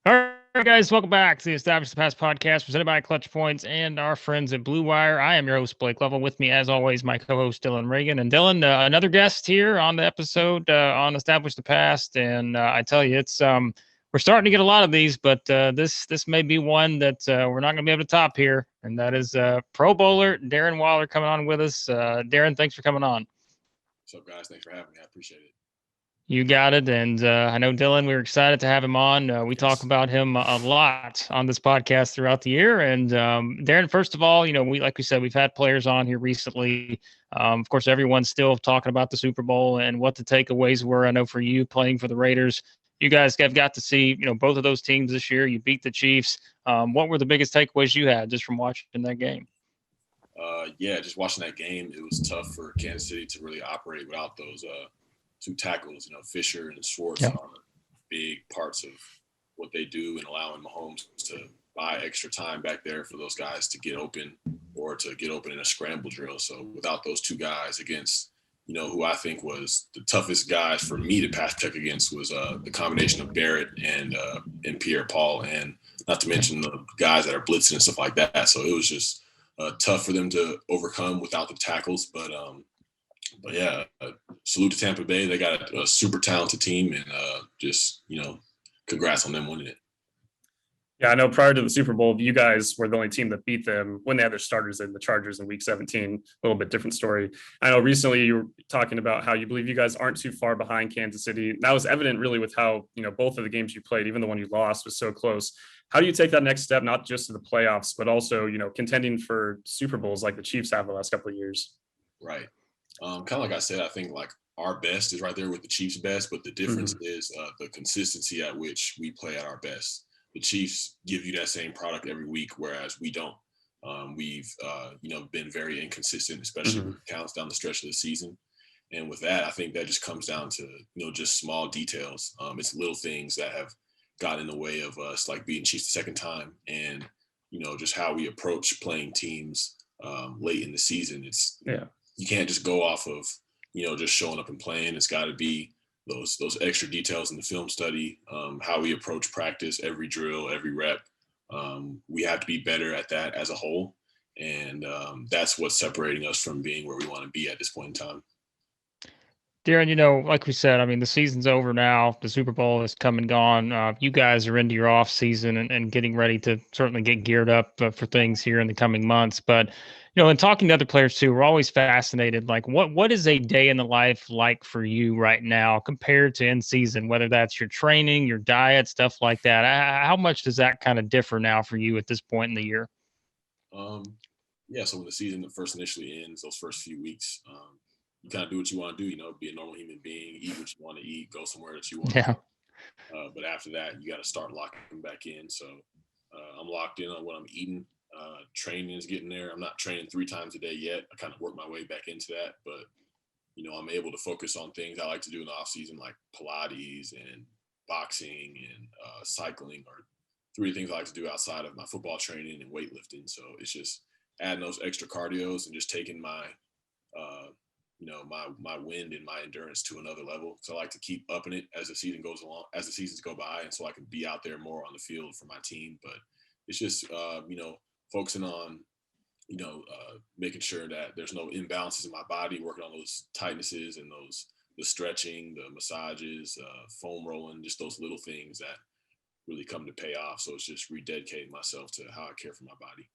All right, guys, welcome back to the Establish the Pass podcast presented by ClutchPoints and our friends at Blue Wire. I am your host, Blake Lovell. With me, as always, my co-host, Dillon Reagan. And Dillon, another guest here on the episode on Establish the Past. And I tell you, it's we're starting to get a lot of these, but this may be one that we're not going to be able to top here. And that is Pro Bowler Darren Waller coming on with us. Darren, thanks for coming on. What's up, guys? Thanks for having me. I appreciate it. You got it. And I know, Dillon, we were excited to have him on. We talk about him a lot on this podcast throughout the year. And Darren, first of all, like we said, we've had players on here recently. Of course, everyone's still talking about the Super Bowl and what the takeaways were. I know for you playing for the Raiders, you guys have got to see, both of those teams this year. You beat the Chiefs. What were the biggest takeaways you had just from watching that game? Just watching that game, it was tough for Kansas City to really operate without those two tackles. Fisher and Schwartz are big parts of what they do and allowing Mahomes to buy extra time back there for those guys to get open or to get open in a scramble drill. So without those two guys against, who I think was the toughest guys for me to pass check against was the combination of Barrett and Pierre-Paul, and not to mention the guys that are blitzing and stuff like that. So it was just tough for them to overcome without the tackles. But yeah, salute to Tampa Bay. They got a super talented team, and congrats on them winning it. Yeah, I know prior to the Super Bowl, you guys were the only team that beat them when they had their starters in the Chargers in Week 17. A little bit different story. I know recently you were talking about how you believe you guys aren't too far behind Kansas City. That was evident really with how, both of the games you played, even the one you lost, was so close. How do you take that next step, not just to the playoffs, but also, contending for Super Bowls like the Chiefs have the last couple of years? Right. Kind of like I said, I think like our best is right there with the Chiefs' best, but the difference is the consistency at which we play at our best. The Chiefs give you that same product every week, whereas we don't. We've been very inconsistent, especially with counts down the stretch of the season. And with that, I think that just comes down to, just small details. It's little things that have got in the way of us, like beating Chiefs the second time, and, just how we approach playing teams late in the season. You can't just go off of, just showing up and playing. It's got to be those extra details in the film study, how we approach practice, every drill, every rep. We have to be better at that as a whole. And that's what's separating us from being where we want to be at this point in time. Darren, like we said, the season's over now. The Super Bowl is come and gone. You guys are into your off season and getting ready to certainly get geared up for things here in the coming months. But, in talking to other players too, we're always fascinated. Like, what is a day in the life like for you right now compared to in season? Whether that's your training, your diet, stuff like that. How much does that kind of differ now for you at this point in the year? So when the season first initially ends, those first few weeks, you kind of do what you want to do, be a normal human being, eat what you want to eat, go somewhere that you want to go. But after that, you got to start locking back in. So I'm locked in on what I'm eating. Training is getting there. I'm not training 3 times a day yet. I kind of work my way back into that. But, I'm able to focus on things I like to do in the off season, like Pilates and boxing and cycling, or 3 things I like to do outside of my football training and weightlifting. So it's just adding those extra cardios and just taking my my wind and my endurance to another level. So I like to keep upping it as the season goes along, as the seasons go by, and so I can be out there more on the field for my team. But it's just focusing on making sure that there's no imbalances in my body, working on those tightnesses and the stretching, the massages, foam rolling, just those little things that really come to pay off. So it's just rededicating myself to how I care for my body.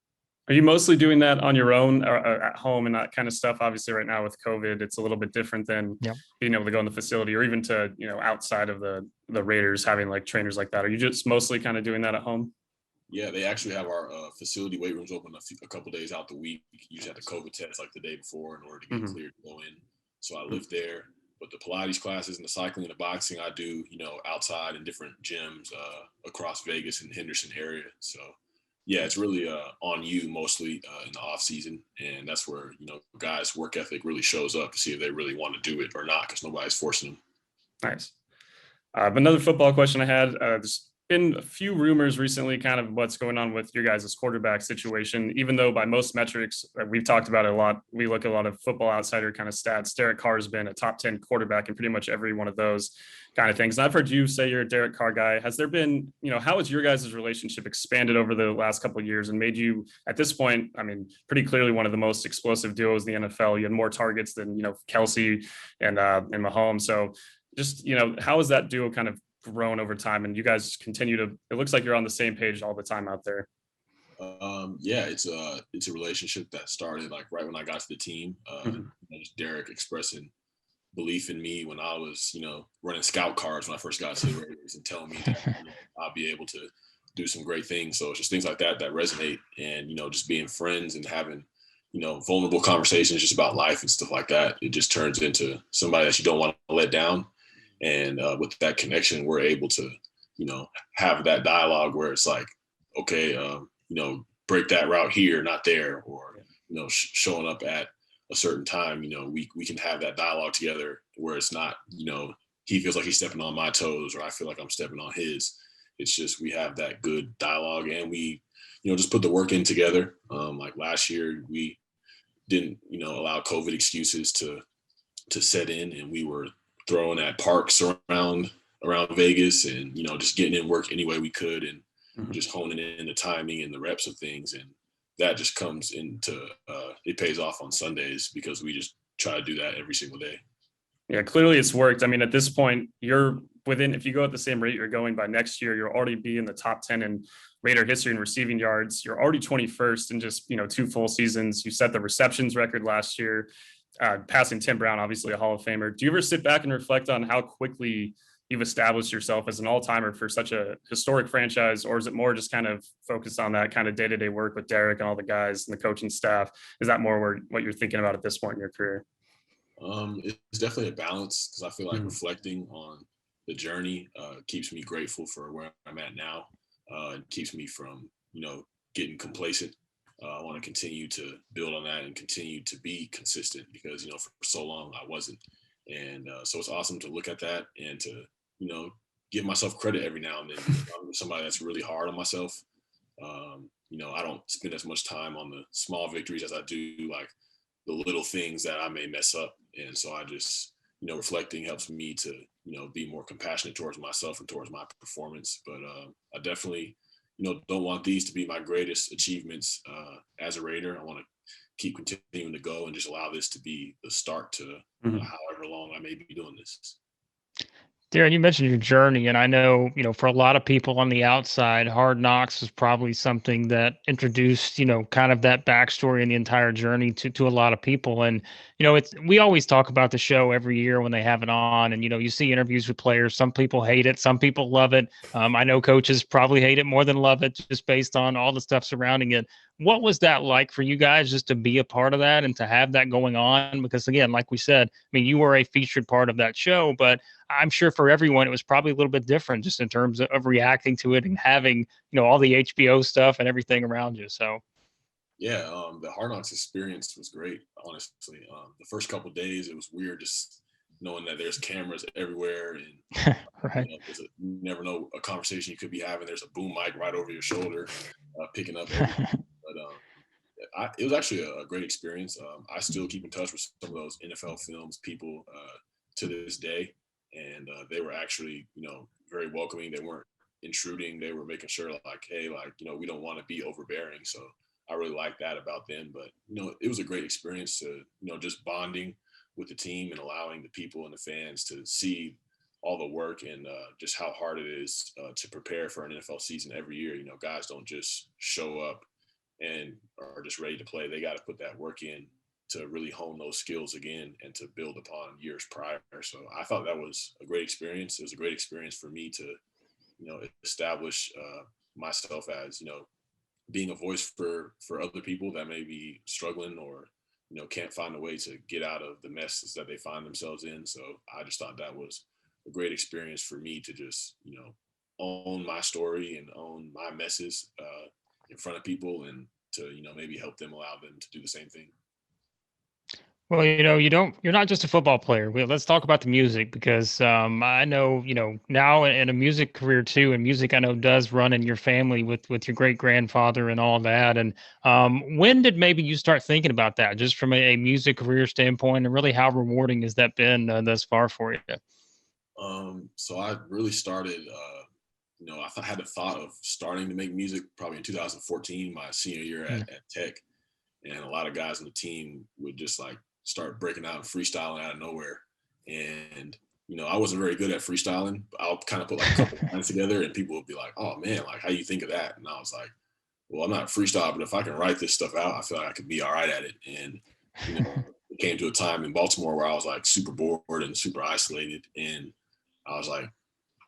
Are you mostly doing that on your own or at home and that kind of stuff? Obviously right now with COVID, it's a little bit different than being able to go in the facility or even to, outside of the Raiders having like trainers like that. Are you just mostly kind of doing that at home? Yeah, they actually have our facility weight rooms open a couple days out the week. You usually have the COVID test like the day before in order to get cleared to go in. So I live there. But the Pilates classes and the cycling and the boxing, I do, outside in different gyms across Vegas and Henderson area. So yeah, it's really on you mostly in the off season, and that's where guys' work ethic really shows up to see if they really want to do it or not, because nobody's forcing them. Nice. But another football question I had: there's been a few rumors recently, kind of what's going on with your guys' quarterback situation, even though by most metrics, we've talked about it a lot. We look at a lot of Football Outsider kind of stats. Derek Carr has been a top 10 quarterback in pretty much every one of those kind of things. And I've heard you say you're a Derek Carr guy. Has there been, how has your guys' relationship expanded over the last couple of years and made you, at this point, I mean, pretty clearly one of the most explosive duos in the NFL. You had more targets than, Kelsey and Mahomes. So just, how has that duo kind of grown over time, and you guys continue to, it looks like you're on the same page all the time out there? Yeah, it's a relationship that started like right when I got to the team. Just Derek expressing belief in me when I was, running scout cars when I first got to the Raiders, and telling me that I'll be able to do some great things. So it's just things like that that resonate, and just being friends and having vulnerable conversations just about life and stuff like that. It just turns into somebody that you don't want to let down. And with that connection, we're able to, have that dialogue where it's like, okay, break that route here, not there, or, showing up at a certain time, we can have that dialogue together where it's not, he feels like he's stepping on my toes or I feel like I'm stepping on his. It's just, we have that good dialogue, and we, just put the work in together. Like last year, we didn't, allow COVID excuses to set in, and we were throwing at parks around Vegas, and just getting in work any way we could, and just honing in the timing and the reps of things, and that just comes into it pays off on Sundays because we just try to do that every single day. Yeah, clearly it's worked. I mean, at this point, you're within, if you go at the same rate you're going, by next year, you'll already be in the top 10 in Raider history in receiving yards. You're already 21st in just 2 full seasons. You set the receptions record last year, passing Tim Brown, obviously a Hall of Famer. Do you ever sit back and reflect on how quickly you've established yourself as an all-timer for such a historic franchise, or is it more just kind of focused on that kind of day-to-day work with Derek and all the guys and the coaching staff? Is that more what you're thinking about at this point in your career? It's definitely a balance, because I feel like reflecting on the journey keeps me grateful for where I'm at now. It keeps me from, getting complacent. I want to continue to build on that and continue to be consistent, because, for so long I wasn't. And so it's awesome to look at that and to, give myself credit every now and then. I'm somebody that's really hard on myself. I don't spend as much time on the small victories as I do like the little things that I may mess up. And so I just, reflecting helps me to, be more compassionate towards myself and towards my performance. But I definitely, don't want these to be my greatest achievements as a Raider. I want to keep continuing to go and just allow this to be the start to however long I may be doing this. Darren, you mentioned your journey, and I know, for a lot of people on the outside, Hard Knocks was probably something that introduced, kind of that backstory and the entire journey to a lot of people. And, we always talk about the show every year when they have it on, and, you see interviews with players. Some people hate it. Some people love it. I know coaches probably hate it more than love it, just based on all the stuff surrounding it. What was that like for you guys, just to be a part of that and to have that going on? Because again, like we said, I mean, you were a featured part of that show, but I'm sure for everyone, it was probably a little bit different just in terms of reacting to it and having, all the HBO stuff and everything around you. So. Yeah, the Hard Knocks experience was great, honestly. The first couple of days, it was weird just knowing that there's cameras everywhere, and right. you never know a conversation you could be having. There's a boom mic right over your shoulder, picking up everything. But it was actually a great experience. I still keep in touch with some of those NFL Films people to this day, and they were actually, very welcoming. They weren't intruding. They were making sure, like, hey, like, we don't want to be overbearing. So I really like that about them. But, it was a great experience to, just bonding with the team and allowing the people and the fans to see all the work and just how hard it is to prepare for an NFL season every year. Guys don't just show up and are just ready to play. They got to put that work in to really hone those skills again and to build upon years prior. So I thought that was a great experience. It was a great experience for me to, establish myself as, being a voice for other people that may be struggling or, can't find a way to get out of the messes that they find themselves in. So I just thought that was a great experience for me to just, own my story and own my messes in front of people, and to, maybe help them, allow them to do the same thing. Well, you're not just a football player. Let's talk about the music because I know, now in a music career too, and music I know does run in your family with your great grandfather and all that. And when did maybe you start thinking about that, just from a music career standpoint, and really how rewarding has that been thus far for you? So I really started, I had the thought of starting to make music probably in 2014, my senior year Hmm. at Tech. And a lot of guys on the team would just like start breaking out and freestyling out of nowhere. And I wasn't very good at freestyling. But I'll kind of put like a couple lines together, and people would be like, "Oh man, like how you think of that?" And I was like, "Well, I'm not freestyle, but if I can write this stuff out, I feel like I could be all right at it." And it came to a time in Baltimore where I was like super bored and super isolated, and I was like,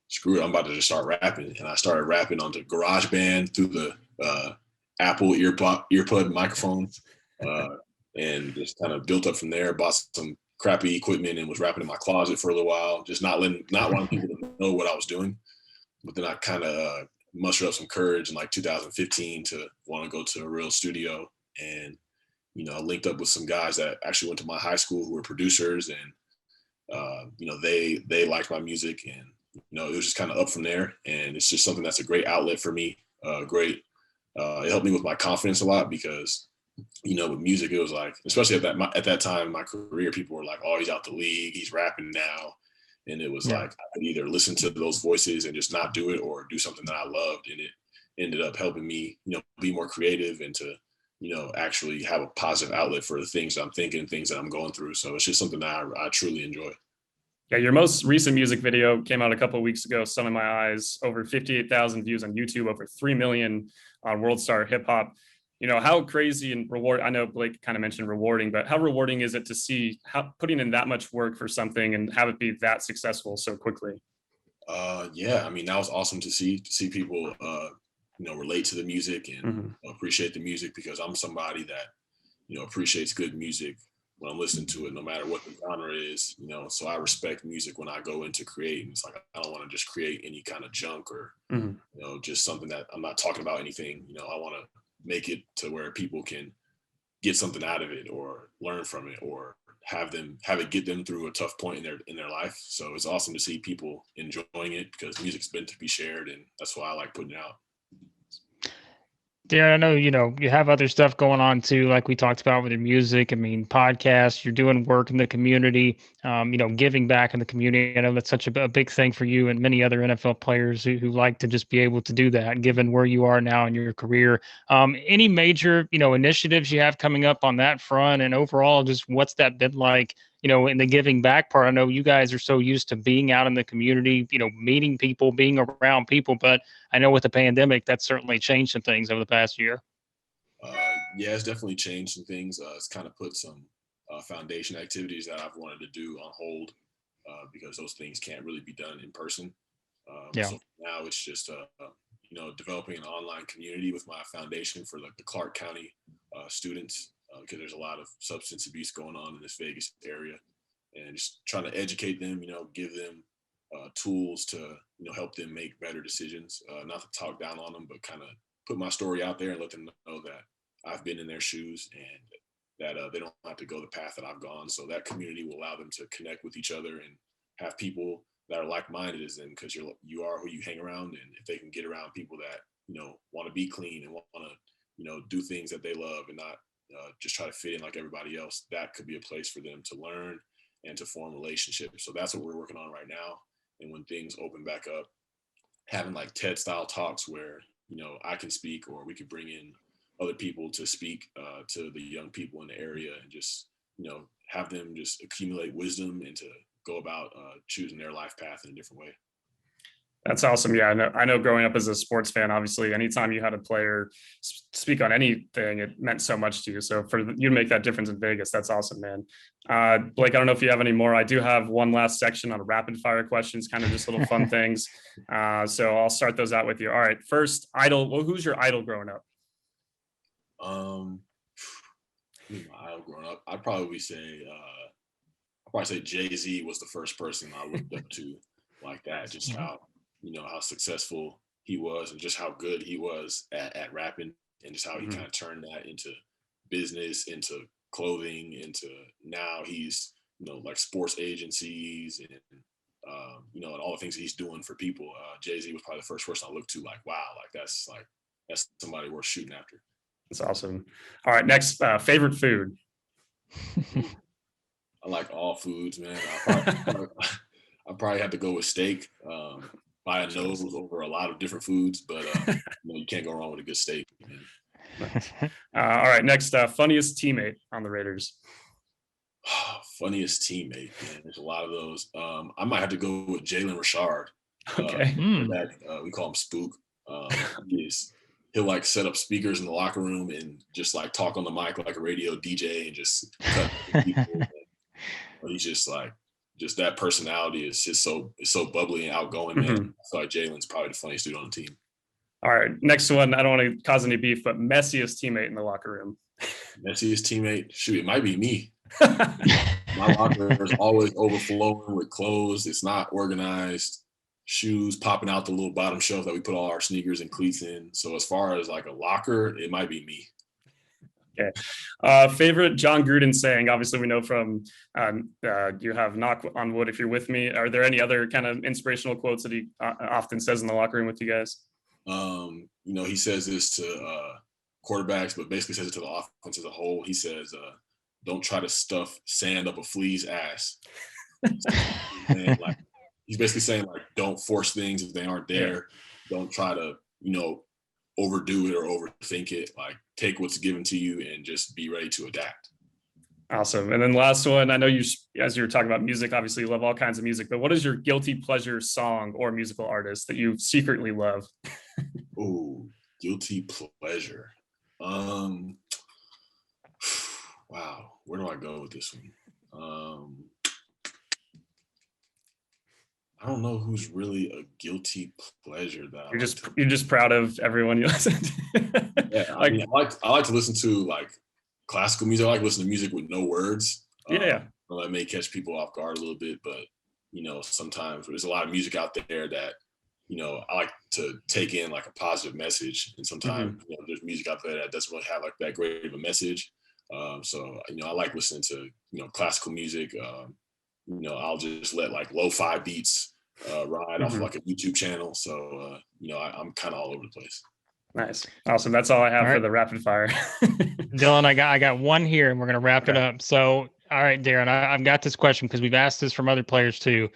"Screw it, I'm about to just start rapping." And I started rapping onto GarageBand through the Apple earpod microphones, uh, and just kind of built up from there. Bought some crappy equipment and was rapping in my closet for a little while, just not wanting people to know what I was doing. But then I kind of mustered up some courage in like 2015 to want to go to a real studio, and I linked up with some guys that actually went to my high school who were producers, and they liked my music, and it was just kind of up from there. And it's just something that's a great outlet for me. It helped me with my confidence a lot because, with music, it was like, especially at that time in my career, people were like, "Oh, he's out the league, he's rapping now," and it was Yeah. like I could either listen to those voices and just not do it, or do something that I loved, and it ended up helping me, be more creative and to, actually have a positive outlet for the things that I'm thinking, things that I'm going through. So it's just something that I truly enjoy. Yeah, your most recent music video came out a couple of weeks ago, Sun in My Eyes, over 58,000 views on YouTube, over 3 million on World Star Hip Hop. How crazy and I know Blake kind of mentioned rewarding, but how rewarding is it to see how putting in that much work for something and have it be that successful so quickly? Yeah, I mean, that was awesome to see people, relate to the music and appreciate the music, because I'm somebody that, appreciates good music when I'm listening to it, no matter what the genre is, so I respect music when I go into creating. It's like, I don't want to just create any kind of junk or, just something that I'm not talking about anything. I want to make it to where people can get something out of it or learn from it, or have it get them through a tough point in their life. So it's awesome to see people enjoying it, because music's meant to be shared, and that's why I like putting it out. Darren, I know, you have other stuff going on too, like we talked about with your music. I mean, podcasts, you're doing work in the community, giving back in the community. I know that's such a big thing for you and many other NFL players who like to just be able to do that, given where you are now in your career. Any major, initiatives you have coming up on that front, and overall, just what's that been like, in the giving back part? I know you guys are so used to being out in the community, meeting people, being around people, but I know with the pandemic, that's certainly changed some things over the past year. Yeah, it's definitely changed some things. It's kind of put some foundation activities that I've wanted to do on hold, because those things can't really be done in person. Yeah. So now it's just, developing an online community with my foundation for like the Clark County students, because there's a lot of substance abuse going on in this Vegas area, and just trying to educate them, give them tools to, help them make better decisions, not to talk down on them, but kind of put my story out there and let them know that I've been in their shoes, and that they don't have to go the path that I've gone. So that community will allow them to connect with each other and have people that are like-minded as them, because you are who you hang around. And if they can get around people that, want to be clean and want to, do things that they love and not just try to fit in like everybody else, that could be a place for them to learn and to form relationships. So that's what we're working on right now. And when things open back up, having like TED style talks where, I can speak, or we could bring in other people to speak to the young people in the area, and just, have them just accumulate wisdom and to go about choosing their life path in a different way. That's awesome. Yeah, I know growing up as a sports fan, obviously, anytime you had a player speak on anything, it meant so much to you. So for you to make that difference in Vegas, that's awesome, man. Blake, I don't know if you have any more. I do have one last section on rapid fire questions, kind of just little fun things. So I'll start those out with you. All right. First, idol. Well, who's your idol growing up? My idol growing up, I'd probably say Jay-Z was the first person I looked up to like that. Just how, how successful he was, and just how good he was at rapping, and just how he kind of turned that into business, into clothing into now he's, like sports agencies and, and all the things that he's doing for people. Jay-Z was probably the first person I looked to, like, wow, like that's somebody worth shooting after. That's awesome. All right. Next, favorite food. I like all foods, man. I probably have to go with steak. By a nose over a lot of different foods, but you can't go wrong with a good steak. All right, next, funniest teammate on the Raiders. Funniest teammate, man. There's a lot of those. I might have to go with Jalen Richard. Okay. We call him Spook. He'll like set up speakers in the locker room and just like talk on the mic like a radio DJ and just cut people. He's just that personality is just so bubbly and outgoing, man. Mm-hmm. I feel like Jalen's probably the funniest dude on the team. All right, next one. I don't want to cause any beef, but messiest teammate in the locker room. Messiest teammate? Shoot, it might be me. My locker is always overflowing with clothes. It's not organized. Shoes popping out the little bottom shelf that we put all our sneakers and cleats in. So as far as like a locker, it might be me. Okay. Favorite Jon Gruden saying? Obviously, we know from you have knock on wood if you're with me. Are there any other kind of inspirational quotes that he often says in the locker room with you guys? He says this to quarterbacks, but basically says it to the offense as a whole. He says, don't try to stuff sand up a flea's ass. And, like, he's basically saying, like, don't force things if they aren't there. Yeah. Don't try to, overdo it or overthink it. Like, take what's given to you and just be ready to adapt. Awesome. And then last one, I know you, as you were talking about music, obviously you love all kinds of music, but what is your guilty pleasure song or musical artist that you secretly love? Oh, guilty pleasure. Wow. Where do I go with this one? I don't know who's really a guilty pleasure that you're just proud of everyone you listen to. Yeah, I like to listen to like classical music. I like to listen to music with no words. Yeah. That may catch people off guard a little bit, but sometimes there's a lot of music out there that I like to take in like a positive message, and sometimes there's music out there that doesn't really have like that great of a message. So I like listening to classical music. I'll just let like lo-fi beats ride off like a YouTube channel. So I'm kind of all over the place. Nice. Awesome. That's all I have for the rapid fire. Dillon, I got one here and we're going to wrap it up. So, all right, Darren, I've got this question because we've asked this from other players too.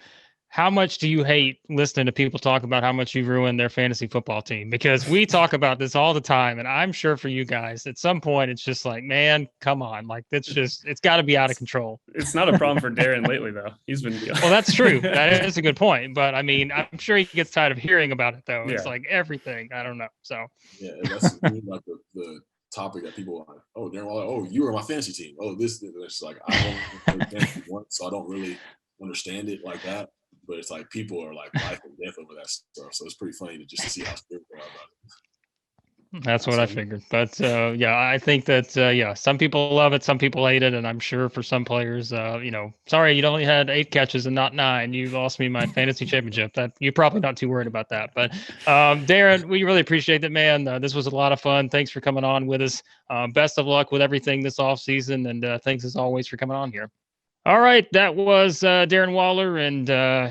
How much do you hate listening to people talk about how much you've ruined their fantasy football team? Because we talk about this all the time. And I'm sure for you guys, at some point, it's just like, man, come on. Like, it's got to be out of control. It's not a problem for Darren lately, though. He's been good. Well, that's true. That is a good point. But I mean, I'm sure he gets tired of hearing about it, though. It's like everything. I don't know. So, yeah, that's like the topic that people are like, oh, Darren Waller, oh, you were my fantasy team. Oh, this. It's like, I don't play fantasy once, so I don't really understand it like that. But it's like people are like life and death over that stuff. So it's pretty funny to see how scared they are about it. That's what I figured. But I think that, some people love it. Some people hate it. And I'm sure for some players, sorry, you only had 8 catches and not 9. You lost me my fantasy championship. That you're probably not too worried about that. But Darren, we really appreciate it, man. This was a lot of fun. Thanks for coming on with us. Best of luck with everything this offseason. And thanks as always for coming on here. All right, that was Darren Waller and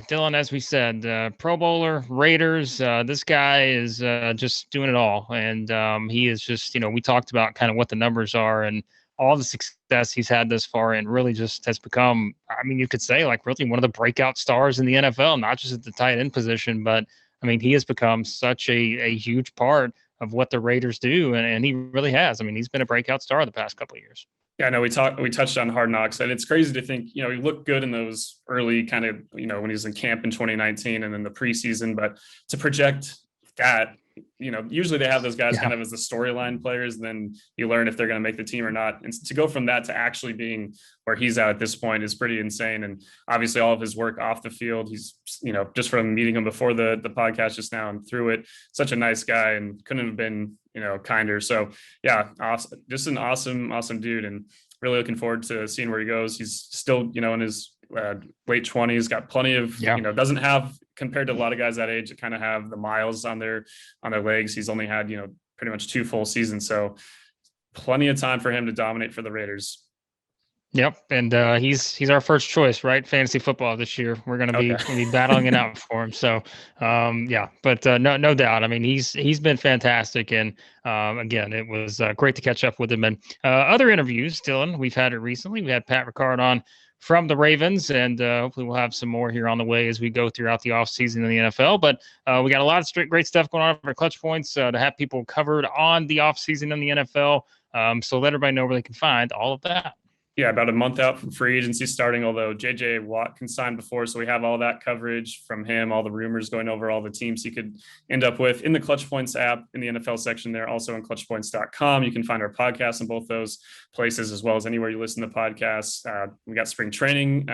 Dillon, as we said, Pro Bowler, Raiders. This guy is just doing it all. And he is just, we talked about kind of what the numbers are and all the success he's had this far and really just has become, I mean, you could say like really one of the breakout stars in the NFL, not just at the tight end position, but I mean, he has become such a huge part of what the Raiders do. And he really has. I mean, he's been a breakout star the past couple of years. Yeah, I know we touched on Hard Knocks, and it's crazy to think, he looked good in those early kind of, when he was in camp in 2019 and then the preseason, but to project that, usually they have those guys kind of as the storyline players, and then you learn if they're going to make the team or not. And to go from that to actually being where he's at this point is pretty insane. And obviously all of his work off the field, he's, just from meeting him before the podcast just now and through it, such a nice guy and couldn't have been, kinder. So yeah, awesome. Just an awesome dude, and really looking forward to seeing where he goes. He's still, in his late 20s, got plenty of, doesn't have, compared to a lot of guys that age that kind of have the miles on their legs. He's only had, pretty much 2 full seasons. So plenty of time for him to dominate for the Raiders. Yep, and he's our first choice, right? Fantasy football this year. We're gonna be battling it out for him. So, yeah, but no doubt. I mean, he's been fantastic, and again, it was great to catch up with him. And other interviews, Dillon, we've had it recently. We had Pat Ricard on from the Ravens, and hopefully we'll have some more here on the way as we go throughout the offseason in the NFL. But we got a lot of great stuff going on for Clutch Points to have people covered on the offseason in the NFL. So let everybody know where they can find all of that. Yeah, about a month out from free agency starting, although JJ Watt can sign before. So we have all that coverage from him, all the rumors going over all the teams he could end up with in the Clutch Points app in the NFL section there. Also on ClutchPoints.com. You can find our podcasts in both those places, as well as anywhere you listen to podcasts. We got spring training,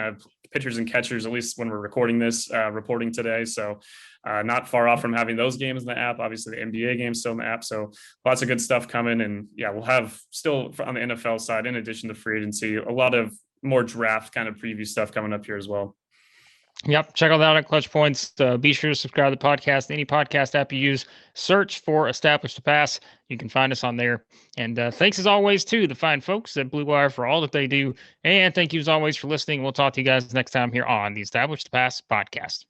pitchers and catchers, at least when we're recording this, reporting today. So not far off from having those games in the app. Obviously, the NBA games still in the app. So lots of good stuff coming. And yeah, we'll have still on the NFL side, in addition to free agency, a lot of more draft kind of preview stuff coming up here as well. Yep. Check it out at Clutch Points. Be sure to subscribe to the podcast. Any podcast app you use, search for Established to Pass. You can find us on there. And thanks as always to the fine folks at Blue Wire for all that they do. And thank you as always for listening. We'll talk to you guys next time here on the Established to Pass podcast.